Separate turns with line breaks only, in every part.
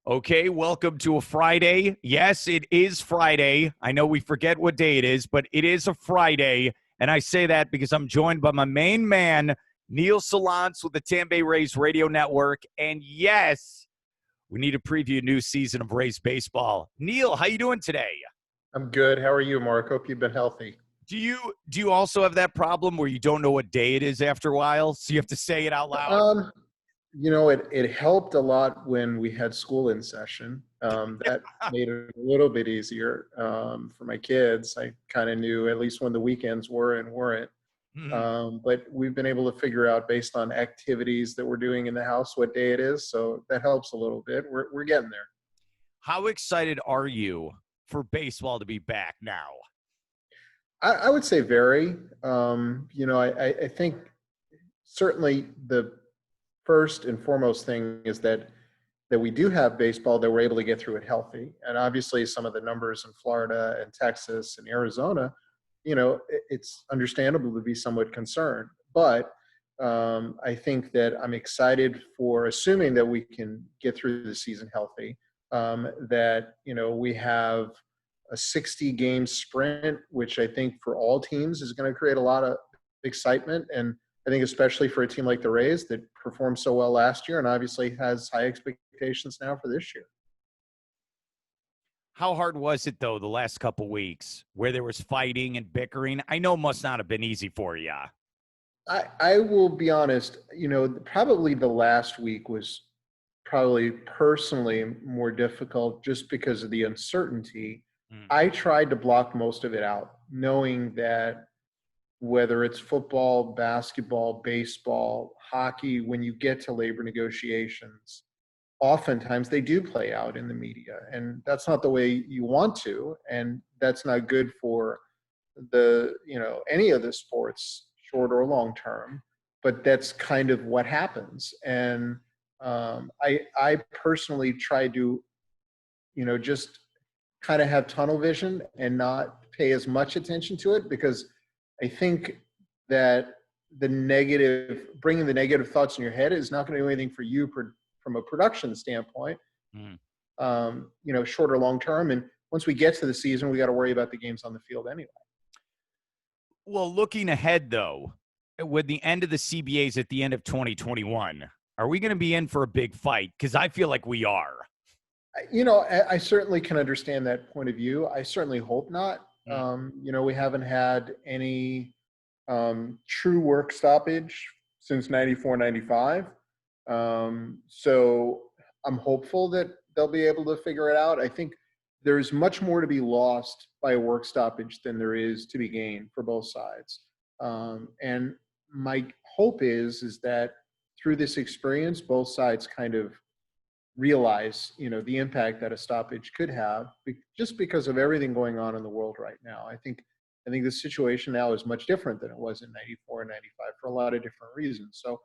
Okay, welcome to a Friday. Yes, it is Friday. I know we forget what day it is, but it is a Friday. And I say that because I'm joined by my main man, Neil Solondz with the Tampa Rays Radio Network. And yes, we need to preview a new season of Rays baseball. Neil, how you doing today?
I'm good. How are you, Mark? Hope you've been healthy.
Do you also have that problem where you don't know what day it is after a while, so you have to say it out loud?
Um, it helped a lot when we had school in session. That made it a little bit easier for my kids. I kind of knew at least when the weekends were and weren't.
Mhm.
But we've been able to figure out based on activities that we're doing in the house what day it is. So that helps a little bit. We're getting there.
How excited are you for baseball to be back now?
I would say very. I think certainly the first and foremost thing is that we do have baseball, that we're able to get through it healthy. And obviously some of the numbers in Florida and Texas and Arizona, it's understandable to be somewhat concerned. But I think that I'm excited for assuming that we can get through the season healthy, that, we have a 60 game sprint, which I think for all teams is going to create a lot of excitement. And I think especially for a team like the Rays that performed so well last year and obviously has high expectations now for this year.
How hard was it, though, the last couple weeks where there was fighting and bickering? I know it must not have been easy for you.
I will be honest, probably the last week was probably personally more difficult just because of the uncertainty.
Mm.
I tried to block most of it out, knowing that whether it's football, basketball, baseball, hockey, when you get to labor negotiations, oftentimes they do play out in the media. And that's not the way you want to. And that's not good for any of the sports, short or long term. But that's kind of what happens. And I personally try to, just kind of have tunnel vision and not pay as much attention to it, because I think that bringing the negative thoughts in your head is not going to do anything for you from a production standpoint,
Mm.
short or long term. And once we get to the season, we got to worry about the games on the field anyway.
Well, looking ahead, though, with the end of the CBAs at the end of 2021, are we going to be in for a big fight? Because I feel like we are.
I certainly can understand that point of view. I certainly hope not.
Mm.
We haven't had any true work stoppage since 94, 95. So I'm hopeful that they'll be able to figure it out. I think there's much more to be lost by a work stoppage than there is to be gained for both sides. And my hope is that through this experience, both sides kind of realize, the impact that a stoppage could have, just because of everything going on in the world right now. I think the situation now is much different than it was in 94 and 95 for a lot of different reasons. So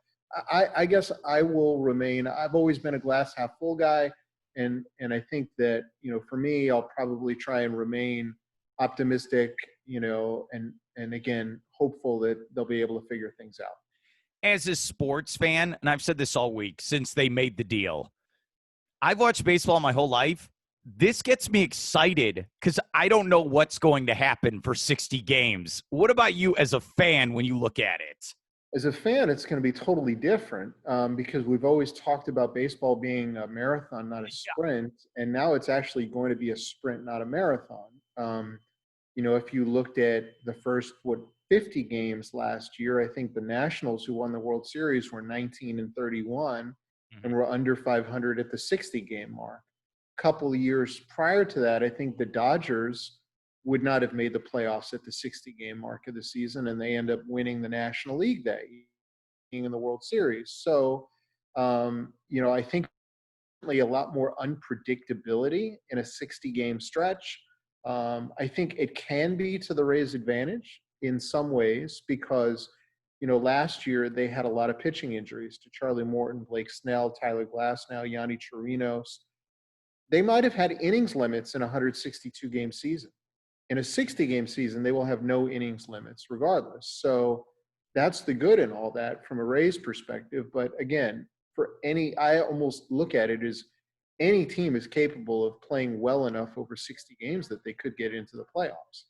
I guess I will remain, I've always been a glass half full guy. And I think that, for me, I'll probably try and remain optimistic, and again, hopeful that they'll be able to figure things out.
As a sports fan, and I've said this all week since they made the deal, I've watched baseball my whole life. This gets me excited because I don't know what's going to happen for 60 games. What about you as a fan when you look at it?
As a fan, it's going to be totally different, because we've always talked about baseball being a marathon, not a sprint. And now it's actually going to be a sprint, not a marathon. If you looked at the first, 50 games last year, I think the Nationals, who won the World Series, were 19-31 and
Mhm.
were under 500 at the 60 game mark. A couple of years prior to that, I think the Dodgers would not have made the playoffs at the 60 game mark of the season, and they end up winning the National League that year, being in the World Series. So, I think a lot more unpredictability in a 60 game stretch. I think it can be to the Rays' advantage in some ways because, last year they had a lot of pitching injuries to Charlie Morton, Blake Snell, Tyler Glasnow, Yanni Chirinos. They might have had innings limits in a 162 game season. In a 60 game season, they will have no innings limits regardless. So that's the good in all that from a Rays perspective. But again, I almost look at it as any team is capable of playing well enough over 60 games that they could get into the playoffs.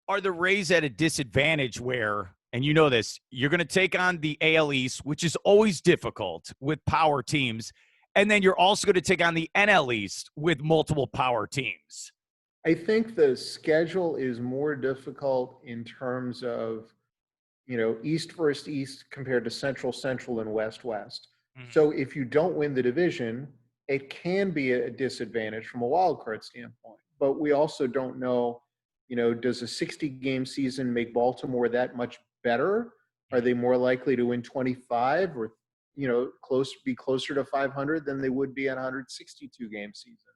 Are the Rays at a disadvantage where, and you know this, you're going to take on the AL East, which is always difficult with power teams, and then you're also going to take on the NL East with multiple power teams?
I think the schedule is more difficult in terms of, East versus East compared to Central, Central, and West, West.
Mhm.
So if you don't win the division, it can be a disadvantage from a wild card standpoint. But we also don't know, does a 60 game season make Baltimore that much better? Are they more likely to win 25 or, be closer to 500 than they would be in a 162 game season?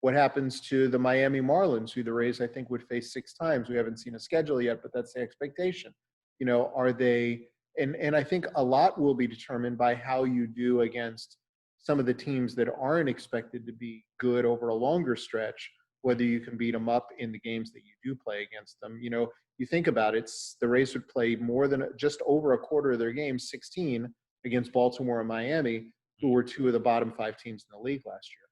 What happens to the Miami Marlins, who the Rays I think would face 6 times? We haven't seen a schedule yet, but that's the expectation. Are they? And I think a lot will be determined by how you do against some of the teams that aren't expected to be good over a longer stretch. Whether you can beat them up in the games that you do play against them. You think about it, the Rays would play more than just over a quarter of their games, 16, against Baltimore and Miami, who were two of the bottom 5 teams in the league last year.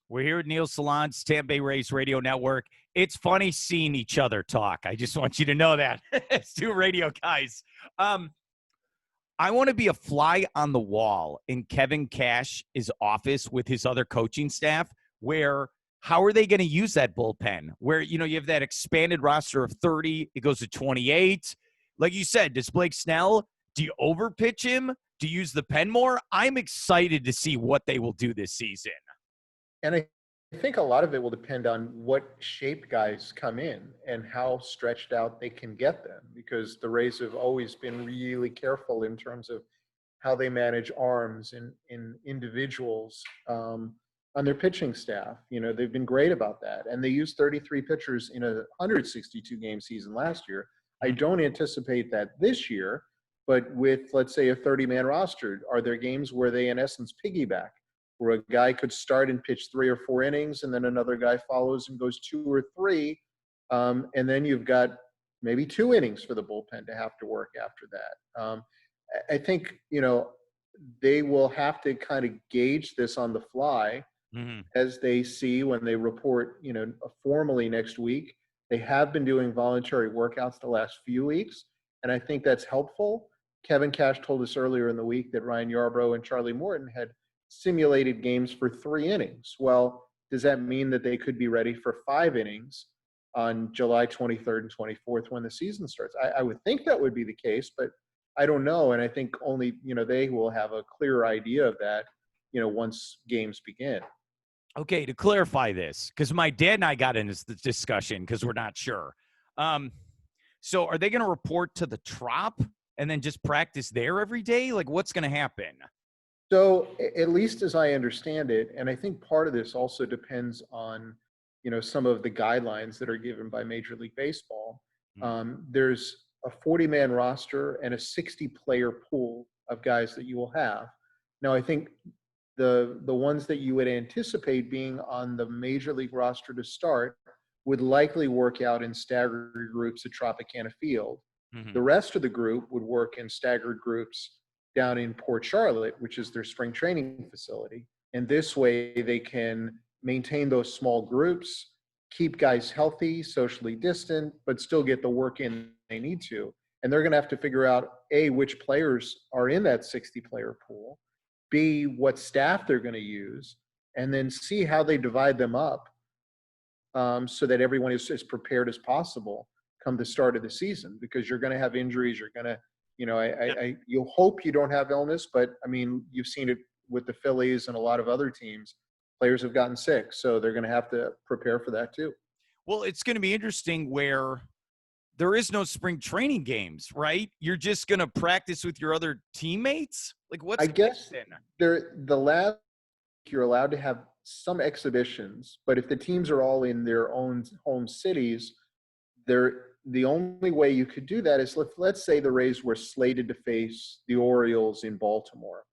We're here with Neil Solondz, Tampa Bay Rays Radio Network. It's funny seeing each other talk. I just want you to know that. It's two radio guys. I want to be a fly on the wall in Kevin Cash's office with his other coaching staff, where how are they going to use that bullpen? Where, you have that expanded roster of 30, it goes to 28. Like you said, does Blake Snell, do you overpitch him? Do you use the pen more? I'm excited to see what they will do this season.
And I think a lot of it will depend on what shape guys come in and how stretched out they can get them, because the Rays have always been really careful in terms of how they manage arms and in individuals on their pitching staff. They've been great about that. And they used 33 pitchers in a 162 game season last year. I don't anticipate that this year, but with, let's say, a 30-man roster, are there games where they, in essence, piggyback, where a guy could start and pitch 3 or 4 innings, and then another guy follows and goes 2 or 3, and then you've got maybe 2 innings for the bullpen to have to work after that. I think, they will have to kind of gauge this on the fly as they see when they report, formally next week. They have been doing voluntary workouts the last few weeks, and I think that's helpful. Kevin Cash told us earlier in the week that Ryan Yarbrough and Charlie Morton had simulated games for 3 innings. Well, does that mean that they could be ready for 5 innings on July 23rd and 24th when the season starts? I would think that would be the case, but I don't know. And I think only, they will have a clearer idea of that, once games begin.
Okay, to clarify this, because my dad and I got into this discussion because we're not sure. So are they going to report to the Trop and then just practice there every day? Like, what's going to happen?
So at least as I understand it, and I think part of this also depends on, some of the guidelines that are given by Major League Baseball. There's a 40-man roster and a 60-player pool of guys that you will have. Now, I think the ones that you would anticipate being on the Major League roster to start would likely work out in staggered groups at Tropicana Field. The rest of the group would work in staggered groups down in Port Charlotte, which is their spring training facility. And this way they can maintain those small groups, keep guys healthy, socially distant, but still get the work in they need to. And they're going to have to figure out, A, which players are in that 60-player pool, B, what staff they're going to use, and then see how they divide them up so that everyone is as prepared as possible come the start of the season, because you're going to have injuries. You're going to, you'll hope you don't have illness, but I mean, you've seen it with the Phillies and a lot of other teams. Players have gotten sick, so they're going to have to prepare for that too.
Well, it's going to be interesting where there is no spring training games, right? You're just going to practice with your other teammates? Like, what's
I guess the lab, you're allowed to have some exhibitions, but if the teams are all in their own home cities, the only way you could do that is, let's say the Rays were slated to face the Orioles in Baltimore.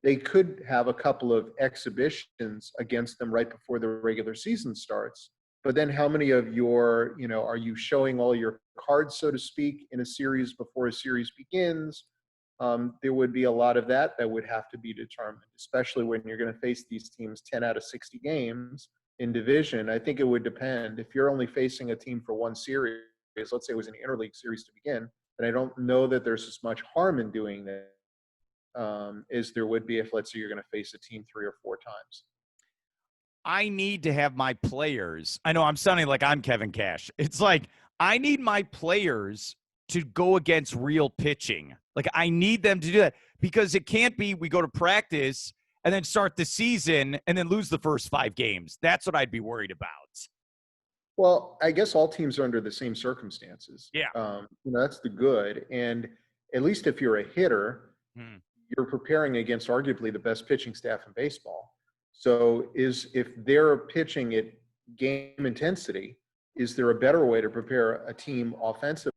They could have a couple of exhibitions against them right before the regular season starts. But then how many of your, are you showing all your cards, so to speak, in a series before a series begins? there would be a lot of that would have to be determined, especially when you're going to face these teams 10 out of 60 games in division. I think it would depend. If you're only facing a team for one series, let's say it was an interleague series to begin, then I don't know that there's as much harm in doing that as there would be if, let's say, you're going to face a team 3 or 4 times.
I need to have my players. I know I'm sounding like I'm Kevin Cash. It's like I need my players to go against real pitching. Like I need them to do that because it can't be we go to practice and then start the season and then lose the first 5 games. That's what I'd be worried about.
Well, I guess all teams are under the same circumstances.
Yeah.
That's the good. And at least if you're a hitter, you're preparing against arguably the best pitching staff in baseball. So if they're pitching at game intensity, is there a better way to prepare a team offensively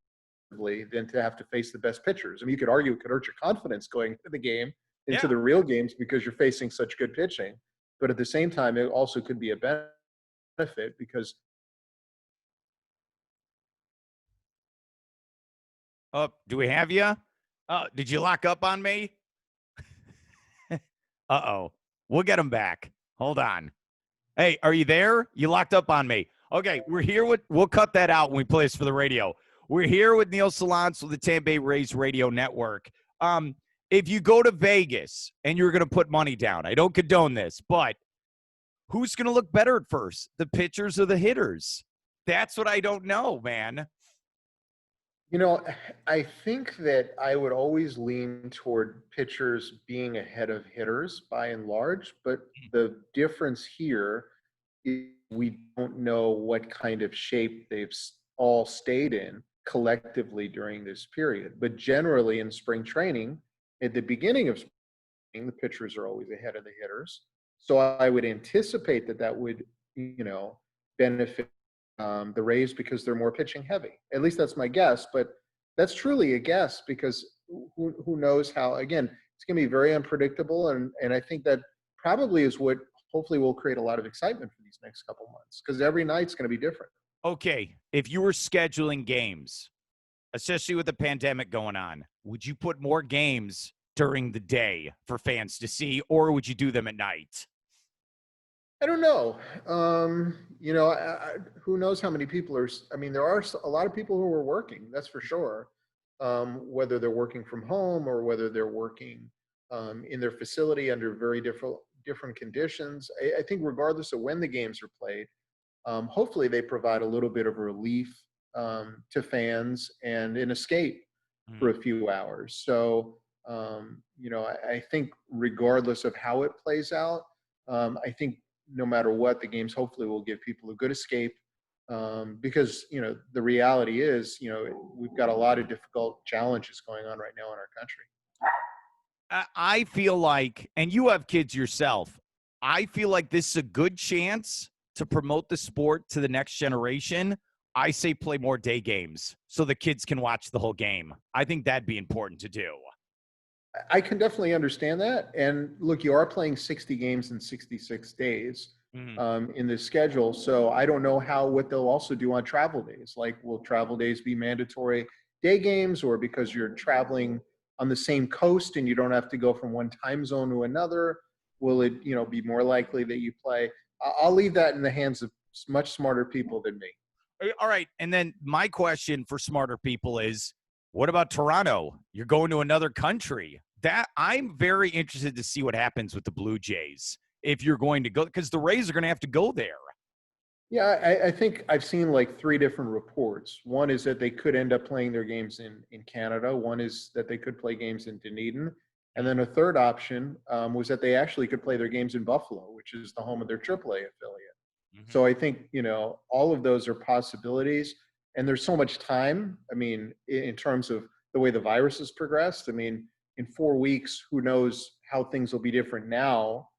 than to have to face the best pitchers? I mean, you could argue it could hurt your confidence going into the game, into the real games, because you're facing such good pitching. But at the same time, it also could be a benefit because
oh, do we have you? Did you lock up on me? Uh-oh. We'll get him back. Hold on. Hey, are you there? You locked up on me. Okay, we're here with, we'll cut that out when we play this for the radio. We're here with Neil Solondz with the Tampa Bay Rays Radio Network. If you go to Vegas and you're going to put money down, I don't condone this, but who's going to look better at first, the pitchers or the hitters? That's what I don't know, man.
I think that I would always lean toward pitchers being ahead of hitters by and large, but the difference here is we don't know what kind of shape they've all stayed in collectively during this period. But generally in spring training, at the beginning of spring, the pitchers are always ahead of the hitters. So I would anticipate that would, benefit the Rays because they're more pitching heavy. At least that's my guess, but that's truly a guess because who knows how, again, it's going to be very unpredictable. And I think that probably is what hopefully will create a lot of excitement for these next couple months because every night's going to be different.
Okay, if you were scheduling games, especially with the pandemic going on, would you put more games during the day for fans to see, or would you do them at night?
I don't know. Who knows how many people are, there are a lot of people who are working, that's for sure. Whether they're working from home or whether they're working in their facility under very different conditions. I think regardless of when the games are played, hopefully they provide a little bit of relief to fans and an escape for a few hours. So, I think regardless of how it plays out, I think no matter what, the games hopefully will give people a good escape because, the reality is, we've got a lot of difficult challenges going on right now in our country.
I feel like, and you have kids yourself, I feel like this is a good chance to promote the sport to the next generation. I say play more day games so the kids can watch the whole game. I think that'd be important to do.
I can definitely understand that. And look, you are playing 60 games in 66 days in this schedule. So I don't know what they'll also do on travel days. Like, will travel days be mandatory day games, or because you're traveling on the same coast and you don't have to go from one time zone to another, will it, be more likely that you play? I'll leave that in the hands of much smarter people than me.
All right. And then my question for smarter people is, what about Toronto? You're going to another country. That I'm very interested to see what happens with the Blue Jays if you're going to go, because the Rays are going to have to go there.
Yeah, I think I've seen like 3 different reports. One is that they could end up playing their games in Canada. One is that they could play games in Dunedin. And then a third option was that they actually could play their games in Buffalo, which is the home of their AAA affiliate. Mm-hmm. So I think, all of those are possibilities. And there's so much time. I mean, in terms of the way the virus has progressed, in 4 weeks, who knows how things will be different now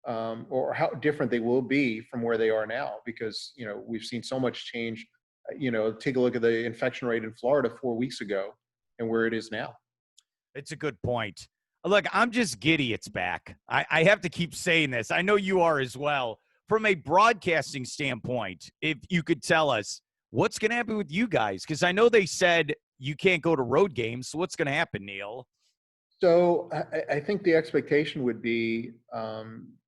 or how different they will be from where they are now, because, we've seen so much change. Take a look at the infection rate in Florida 4 weeks ago and where it is now.
It's a good point. Look, I'm just giddy it's back. I have to keep saying this. I know you are as well. From a broadcasting standpoint, if you could tell us what's going to happen with you guys, because I know they said you can't go to road games. So what's going to happen, Neil?
So I think the expectation would be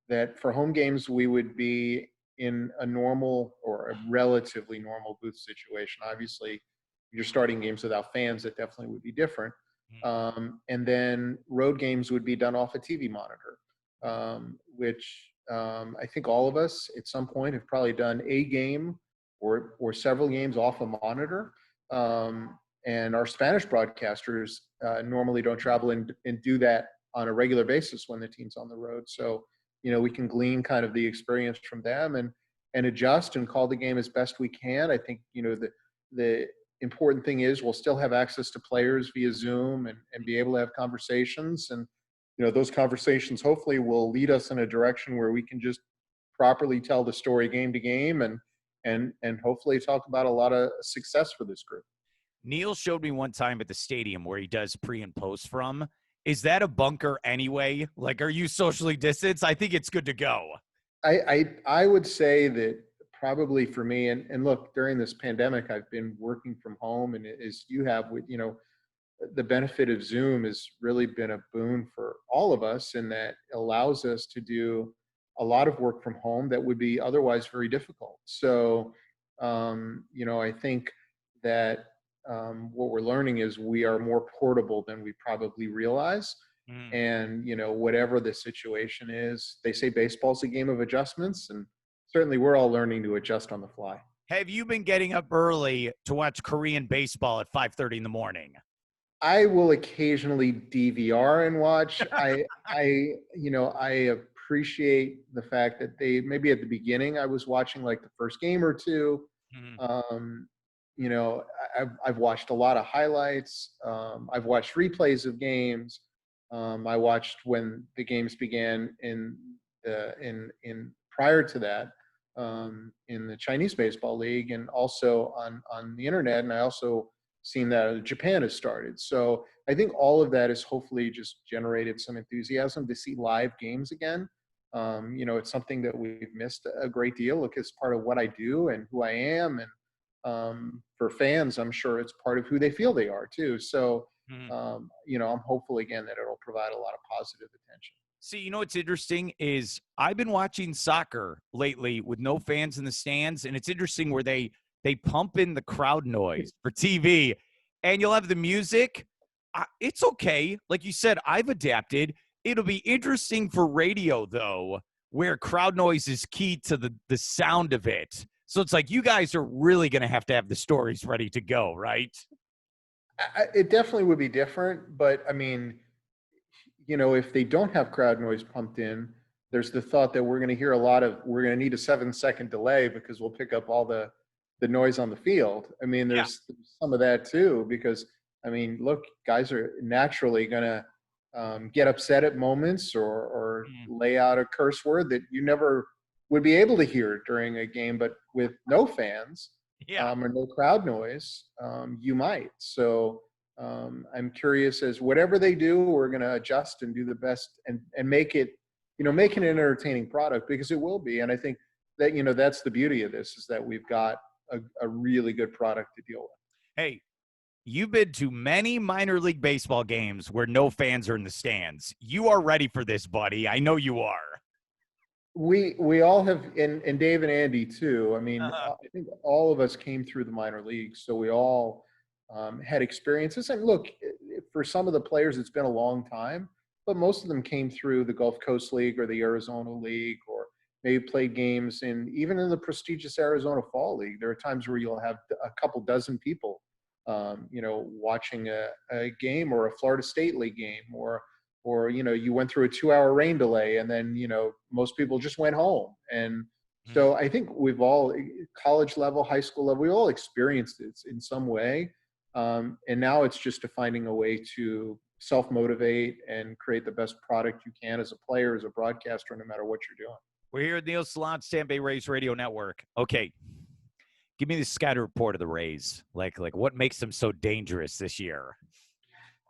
that for home games, we would be in a normal or a relatively normal booth situation. Obviously, if you're starting games without fans, it definitely would be different. And then road games would be done off a TV monitor, which I think all of us at some point have probably done a game or several games off a monitor. And our Spanish broadcasters normally don't travel and do that on a regular basis when the team's on the road. So, we can glean kind of the experience from them and adjust and call the game as best we can. I think, the important thing is we'll still have access to players via Zoom and be able to have conversations. And, those conversations hopefully will lead us in a direction where we can just properly tell the story game to game and hopefully talk about a lot of success for this group.
Neil showed me one time at the stadium where he does pre and post from. Is that a bunker anyway? Like, are you socially distanced? I think it's good to go.
I would say that probably for me, and look, during this pandemic, I've been working from home, and as you have with, the benefit of Zoom has really been a boon for all of us, in that it allows us to do a lot of work from home that would be otherwise very difficult. So, I think that what we're learning is we are more portable than we probably realize. And, whatever the situation is, they say baseball's a game of adjustments, and certainly we're all learning to adjust on the fly.
Have you been getting up early to watch Korean baseball at 5:30 in the morning?
I will occasionally DVR and watch. I appreciate the fact that they, maybe at the beginning I was watching like the first game or two. Um, I've watched a lot of highlights. I've watched replays of games. I watched when the games began in prior to that, in the Chinese Baseball League, and also on the internet. And I also seen that Japan has started. So I think all of that has hopefully just generated some enthusiasm to see live games again. It's something that we've missed a great deal. Look, it's part of what I do and who I am. And for fans, I'm sure it's part of who they feel they are too. So, I'm hopeful again that it'll provide a lot of positive attention.
See, what's interesting is I've been watching soccer lately with no fans in the stands, and it's interesting where they pump in the crowd noise for TV, and you'll have the music. It's okay. Like you said, I've adapted. It'll be interesting for radio, though, where crowd noise is key to the sound of it. So it's like you guys are really going to have the stories ready to go, right?
It definitely would be different, but I mean, if they don't have crowd noise pumped in, there's the thought that we're going to we're going to need a 7-second delay because we'll pick up all the noise on the field. I mean, there's some of that too, because I mean, look, guys are naturally going to get upset at moments or lay out a curse word that you never would be able to hear during a game, but with no fans or no crowd noise, you might. So I'm curious, as whatever they do, we're going to adjust and do the best and make it, make it an entertaining product, because it will be. And I think that, that's the beauty of this, is that we've got a really good product to deal with.
Hey, you've been to many minor league baseball games where no fans are in the stands. You are ready for this, buddy. I know you are.
We all have, and Dave and Andy too. I mean, I think all of us came through the minor leagues, so we all had experiences. And look, for some of the players, it's been a long time, but most of them came through the Gulf Coast League or the Arizona League, or maybe played games even in the prestigious Arizona Fall League. There are times where you'll have a couple dozen people, watching a game, or a Florida State League game, or you went through a 2-hour rain delay, and then, most people just went home. And so I think we've all, college level, high school level, we all experienced it in some way. And now it's just finding a way to self-motivate and create the best product you can as a player, as a broadcaster, no matter what you're doing.
We're here at Neil Solondz, Tampa Rays Radio Network. Okay, give me the scatter report of the Rays. Like what makes them so dangerous this year?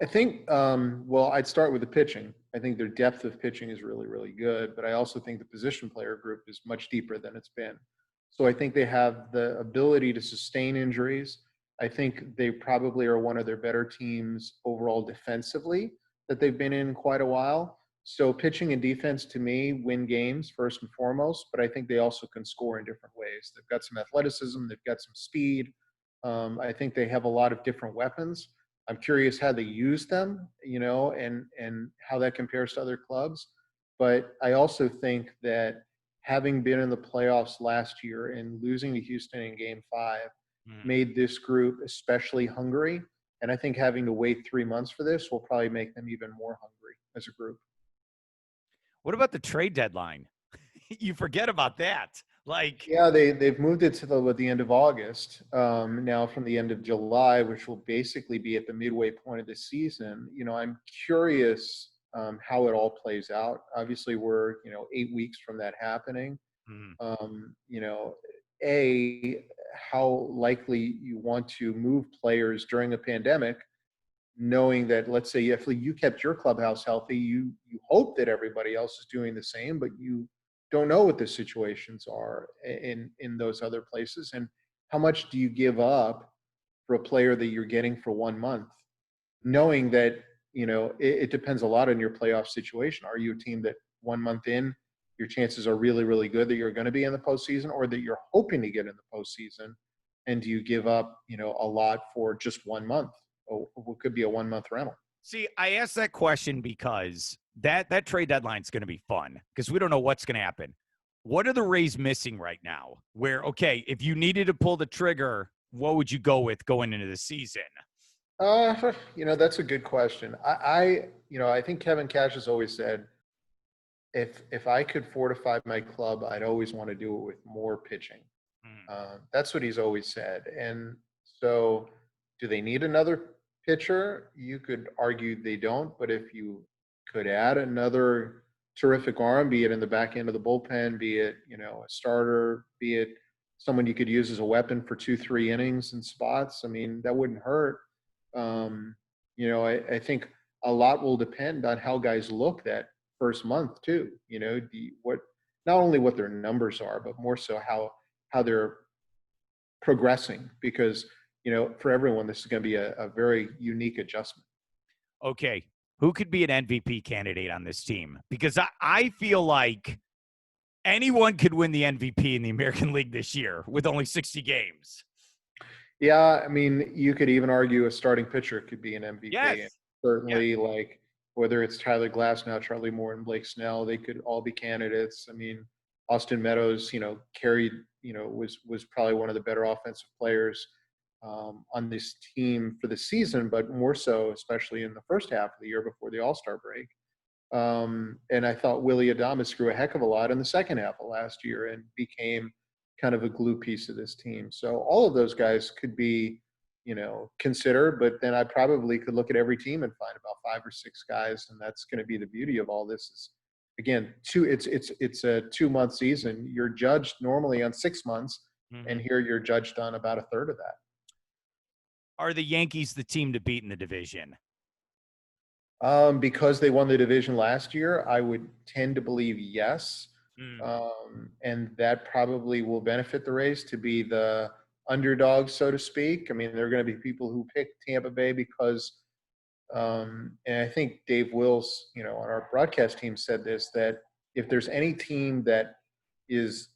I think, I'd start with the pitching. I think their depth of pitching is really, really good, but I also think the position player group is much deeper than it's been. So I think they have the ability to sustain injuries. I think they probably are one of their better teams overall defensively. that they've been in quite a while. So pitching and defense to me win games first and foremost, but I think they also can score in different ways. They've got some athleticism, they've got some speed. I think they have a lot of different weapons. I'm curious how they use them, and how that compares to other clubs. But I also think that having been in the playoffs last year and losing to Houston in Game 5
Mm.
made this group especially hungry. And I think having to wait 3 months for this will probably make them even more hungry as a group.
What about the trade deadline? You forget about that. Like,
Yeah, they've moved it to the end of August, now from the end of July, which will basically be at the midway point of the season. I'm curious how it all plays out. Obviously, we're 8 weeks from that happening.
mm,
Um, you know, a how likely you want to move players during a pandemic, knowing that, let's say, if you kept your clubhouse healthy, you hope that everybody else is doing the same, but you don't know what the situations are in those other places, and how much do you give up for a player that you're getting for 1 month, knowing that it depends a lot on your playoff situation. Are you a team that 1 month in, your chances are really, really good that you're going to be in the postseason, or that you're hoping to get in the postseason? And do you give up, a lot for just 1 month, or what could be a 1 month rental?
see, I asked that question because that trade deadline is going to be fun because we don't know what's going to happen. What are the Rays missing right now? Where, okay, if you needed to pull the trigger, what would you go with going into the season?
That's a good question. I think Kevin Cash has always said, if I could fortify my club, I'd always want to do it with more pitching.
Mm.
That's what he's always said. And so, do they need another pitcher? You could argue they don't, but if you could add another terrific arm, be it in the back end of the bullpen, be it, a starter, be it someone you could use as a weapon for 2, 3 innings in spots, I mean, that wouldn't hurt. I think a lot will depend on how guys look that first month too. What, not only what their numbers are, but more so how they're progressing, because for everyone this is going to be a very unique adjustment.
Okay, who could be an MVP candidate on this team? Because I feel like anyone could win the MVP in the American League this year with only 60 games.
Yeah, I mean, you could even argue a starting pitcher could be an MVP. And
Yes. Yeah.
certainly, like, whether it's Tyler Glass now, Charlie Moore, and Blake Snell, they could all be candidates. I mean, Austin Meadows, carried, was probably one of the better offensive players on this team for the season, but more so, especially in the first half of the year before the All-Star break. And I thought Willie Adames grew a heck of a lot in the second half of last year and became kind of a glue piece of this team. So all of those guys could be, considered, but then I probably could look at every team and find about 5 or 6 guys. And that's going to be the beauty of all this is, again, it's a 2 month season. You're judged normally on 6 months,
Mm-hmm.
and here you're judged on about a third of that.
Are the Yankees the team to beat in the division?
Because they won the division last year, I would tend to believe yes.
Mm.
And that probably will benefit the Rays to be the underdog, so to speak. I mean, there are going to be people who pick Tampa Bay because, and I think Dave Wills, on our broadcast team said this, that if there's any team that is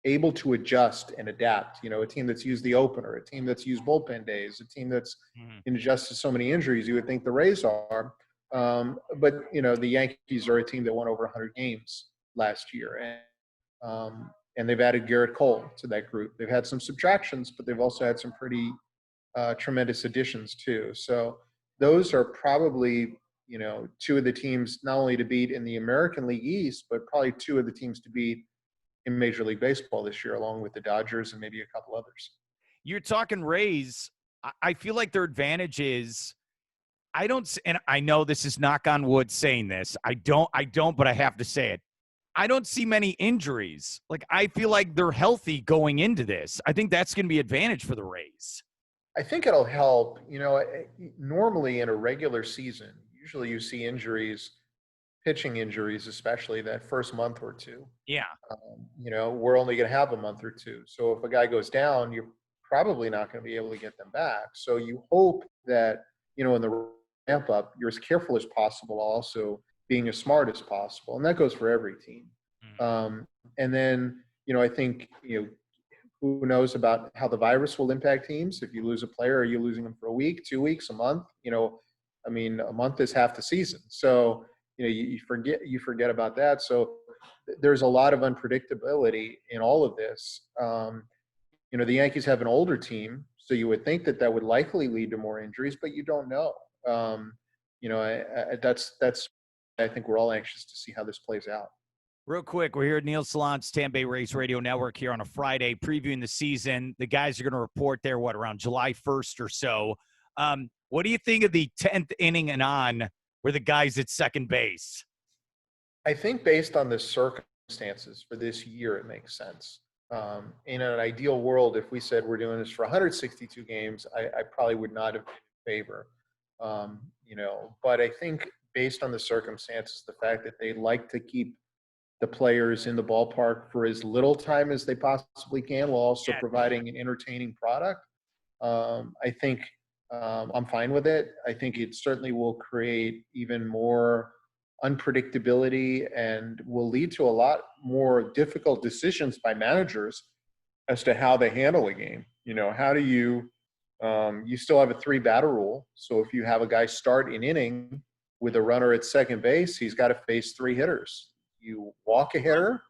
able to adjust and adapt, a team that's used the opener, a team that's used bullpen days, a team that's
Mm.
adjusted to so many injuries, you would think the Rays are. But the Yankees are a team that won over 100 games last year, and they've added Garrett Cole to that group. They've had some subtractions, but they've also had some pretty tremendous additions too. So those are probably two of the teams not only to beat in the American League East, but probably two of the teams to beat in Major League Baseball this year, along with the Dodgers and maybe a couple others.
You're talking Rays. I feel like their advantage is I don't, and I know this is knock on wood saying this. I don't, but I have to say it. I don't see many injuries. Like, I feel like they're healthy going into this. I think that's going to be advantage for the Rays.
I think it'll help. Normally in a regular season, usually you see injuries, pitching injuries, especially that first month or two.
Yeah.
We're only going to have a month or two. So if a guy goes down, you're probably not going to be able to get them back. So you hope that, in the ramp up, you're as careful as possible, also being as smart as possible. And that goes for every team. And then, I think, who knows about how the virus will impact teams. If you lose a player, are you losing them for a week, 2 weeks, a month? A month is half the season. So, you forget about that. So there's a lot of unpredictability in all of this. The Yankees have an older team, so you would think that would likely lead to more injuries, but you don't know. That's I think we're all anxious to see how this plays out.
Real quick, we're here at Neil Solondz, Tampa Rays Radio Network here on a Friday, previewing the season. The guys are going to report there, around July 1st or so. What do you think of the 10th inning and on, where the guy's at second base?
I think based on the circumstances for this year, it makes sense. In an ideal world, if we said we're doing this for 162 games, I probably would not have been in favor. But I think based on the circumstances, the fact that they like to keep the players in the ballpark for as little time as they possibly can, while also providing an entertaining product, I think I'm fine with it. I think it certainly will create even more unpredictability and will lead to a lot more difficult decisions by managers as to how they handle a game. How do you still have a 3-batter rule. So if you have a guy start an inning with a runner at second base, he's got to face 3 hitters. You walk a hitter,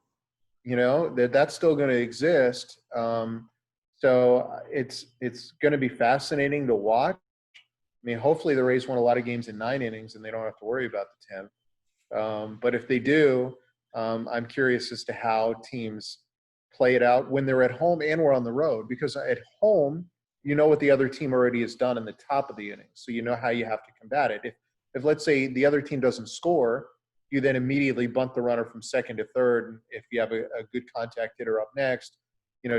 that's still going to exist. So it's going to be fascinating to watch. Hopefully the Rays won a lot of games in 9 innings and they don't have to worry about the 10th. But if they do, I'm curious as to how teams play it out when they're at home and we're on the road. Because at home, what the other team already has done in the top of the inning. So you know how you have to combat it. If let's say the other team doesn't score, you then immediately bunt the runner from second to third. And if you have a good contact hitter up next,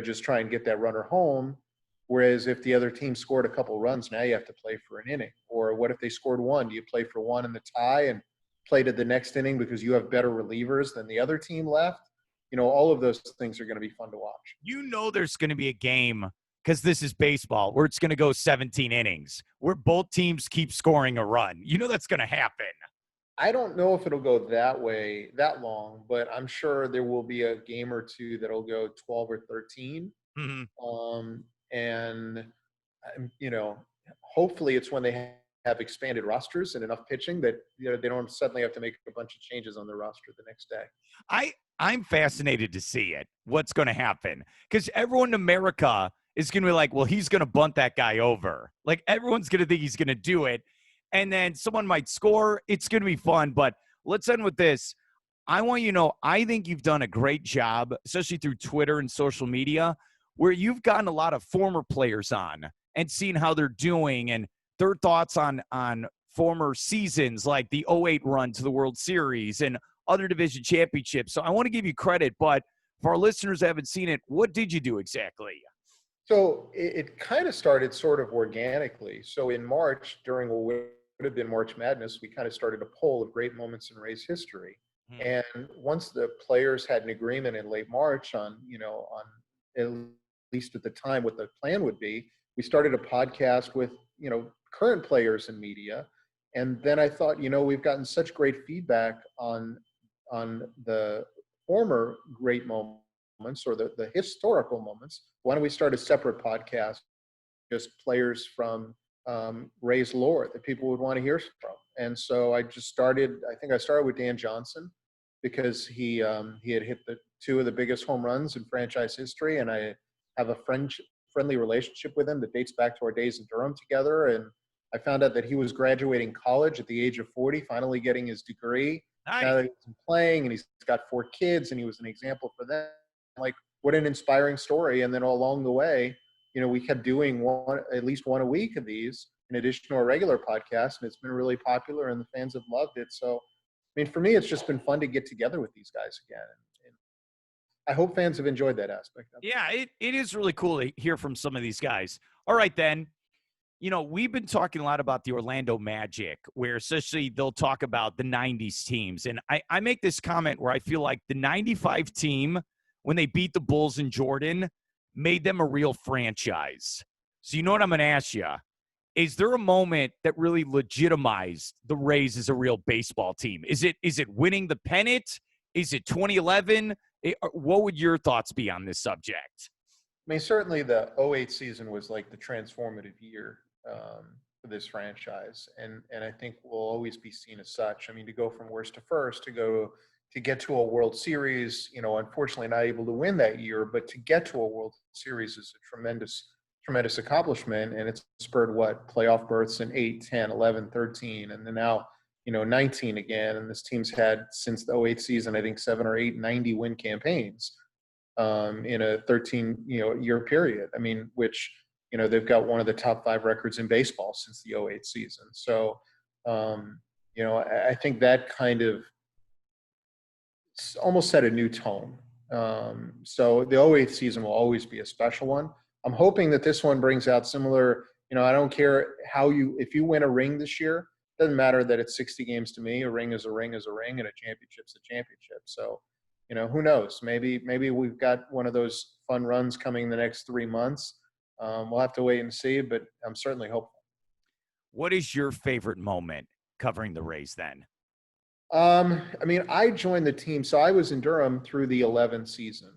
just try and get that runner home. Whereas if the other team scored a couple runs, now you have to play for an inning. Or what if they scored 1? Do you play for 1 in the tie and play to the next inning because you have better relievers than the other team left? All of those things are going to be fun to watch.
There's going to be a game, because this is baseball, where it's going to go 17 innings, where both teams keep scoring a run. That's going to happen.
I don't know if it'll go that way, that long, but I'm sure there will be a game or two that'll go 12 or 13.
Mm-hmm.
And, hopefully it's when they have expanded rosters and enough pitching that they don't suddenly have to make a bunch of changes on their roster the next day.
I'm fascinated to see it, what's going to happen, because everyone in America is going to be like, well, he's going to bunt that guy over. Like, everyone's going to think he's going to do it. And then someone might score. It's going to be fun. But let's end with this. I want you to know, I think you've done a great job, especially through Twitter and social media, where you've gotten a lot of former players on and seen how they're doing and their thoughts on former seasons, like the 08 run to the World Series and other division championships. So I want to give you credit, but for our listeners that haven't seen it, what did you do exactly?
So it kind of started sort of organically. So in March, during what would have been March Madness, we kind of started a poll of great moments in Rays history. And once the players had an agreement in late March on at least at the time what the plan would be, we started a podcast with, current players in media. And then I thought, we've gotten such great feedback on the former great moments or the historical moments. Why don't we start a separate podcast, just players from Rays lore that people would want to hear from? And so I started with Dan Johnson because he had hit the 2 of the biggest home runs in franchise history. And I have a friendly relationship with him that dates back to our days in Durham together. And I found out that he was graduating college at the age of 40, finally getting his degree.
Nice.
Now that he's playing and he's got 4 kids and he was an example for them. Like, what an inspiring story. And then all along the way, we kept doing at least one a week of these in addition to our regular podcast. And it's been really popular and the fans have loved it. So, for me, it's just been fun to get together with these guys again. And I hope fans have enjoyed that aspect of it.
Yeah, it is really cool to hear from some of these guys. All right, then. We've been talking a lot about the Orlando Magic, where essentially they'll talk about the 90s teams. And I make this comment where I feel like the 95 team, when they beat the Bulls in Jordan, made them a real franchise. So you know what I'm going to ask you? Is there a moment that really legitimized the Rays as a real baseball team? Is it winning the pennant? Is it 2011? What would your thoughts be on this subject?
I mean, certainly the '08 season was like the transformative year for this franchise, and I think will always be seen as such. I mean, to go from worst to first, to get to a World Series, unfortunately not able to win that year, but to get to a World Series is a tremendous accomplishment, and it's spurred what playoff berths in 8, 10, 11, 13, and then now 19 again. And this team's had since the '08 season, I think 7 or 8 90-win campaigns in a 13 year period. I mean, which they've got one of the top 5 records in baseball since the '08 season. So I think that kind of almost set a new tone. So the '08 season will always be a special one. I'm hoping that this one brings out similar. I don't care if you win a ring this year, doesn't matter that it's 60 games to me. A ring is a ring is a ring, and a championship's a championship. So who knows? Maybe we've got one of those fun runs coming in the next 3 months. We'll have to wait and see, but I'm certainly hopeful.
What is your favorite moment covering the Rays then?
I mean, I joined the team, so I was in Durham through the 11 season.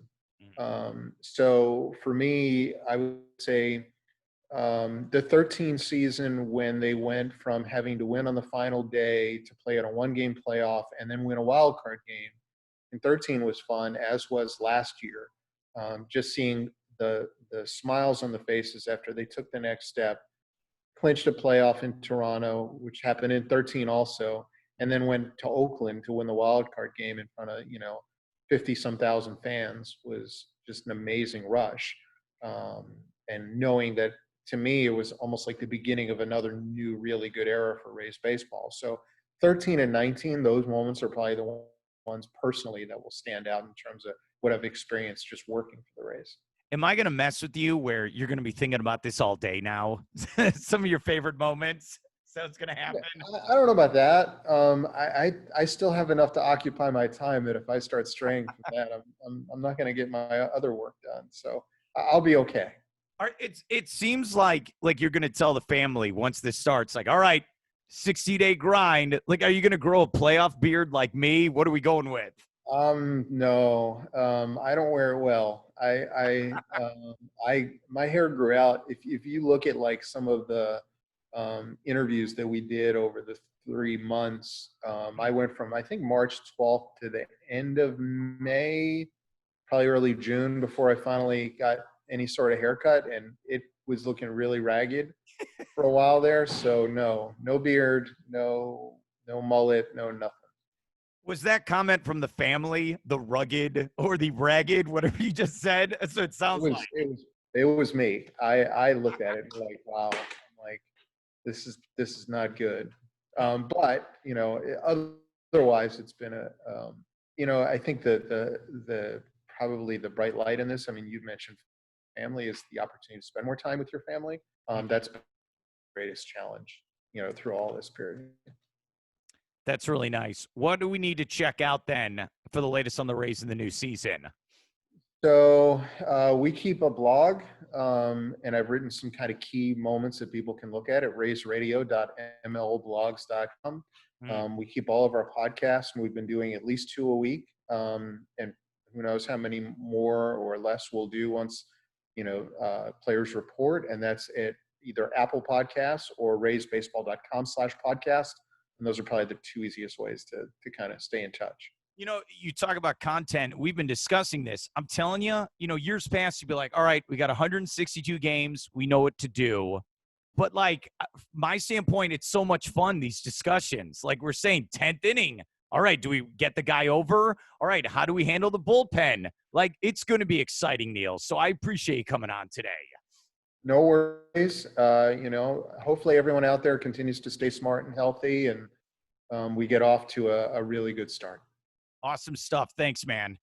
So for me, I would say the 13 season, when they went from having to win on the final day to play in a 1-game playoff and then win a wild card game in 13 was fun, as was last year. Just seeing the smiles on the faces after they took the next step, clinched a playoff in Toronto, which happened in 13 also, and then went to Oakland to win the wild card game in front of 50-some thousand fans was just an amazing rush. And knowing that, to me, it was almost like the beginning of another new, really good era for Rays baseball. So 13 and 19, those moments are probably the ones personally that will stand out in terms of what I've experienced just working for the Rays.
Am I going to mess with you where you're going to be thinking about this all day now? Some of your favorite moments. So it's going to happen.
I don't know about that. I still have enough to occupy my time that if I start straying from that, I'm not going to get my other work done. So I'll be okay.
It seems like you're going to tell the family once this starts, like, all right, 60-day grind. Like, are you going to grow a playoff beard like me? What are we going with?
No, I don't wear it well. My hair grew out. If you look at like some of the interviews that we did over the 3 months, I went from, I think, March 12th to the end of May, probably early June, before I finally got any sort of haircut, and it was looking really ragged for a while there. So no beard, no mullet, no nothing.
Was that comment from the family, the rugged or the ragged, whatever you just said? That's what it sounds like.
It was me. I looked at it like, wow. I'm like, this is not good. But otherwise it's been I think the probably the bright light in this. I mean, you mentioned family is the opportunity to spend more time with your family. That's been the greatest challenge, through all this period.
That's really nice. What do we need to check out then for the latest on the Rays in the new season?
So we keep a blog, and I've written some kind of key moments that people can look at raysradio.mlblogs.com. We keep all of our podcasts, and we've been doing at least 2 a week. And who knows how many more or less we'll do once, players report. And that's at either Apple Podcasts or raysbaseball.com/podcast. And those are probably the 2 easiest ways to kind of stay in touch.
You talk about content. We've been discussing this. I'm telling you, years past, you'd be like, all right, we got 162 games. We know what to do. But like my standpoint, it's so much fun, these discussions. Like we're saying 10th inning. All right, do we get the guy over? All right, how do we handle the bullpen? Like it's going to be exciting, Neil. So I appreciate you coming on today.
No worries. Hopefully everyone out there continues to stay smart and healthy, and we get off to a really good start.
Awesome stuff. Thanks, man.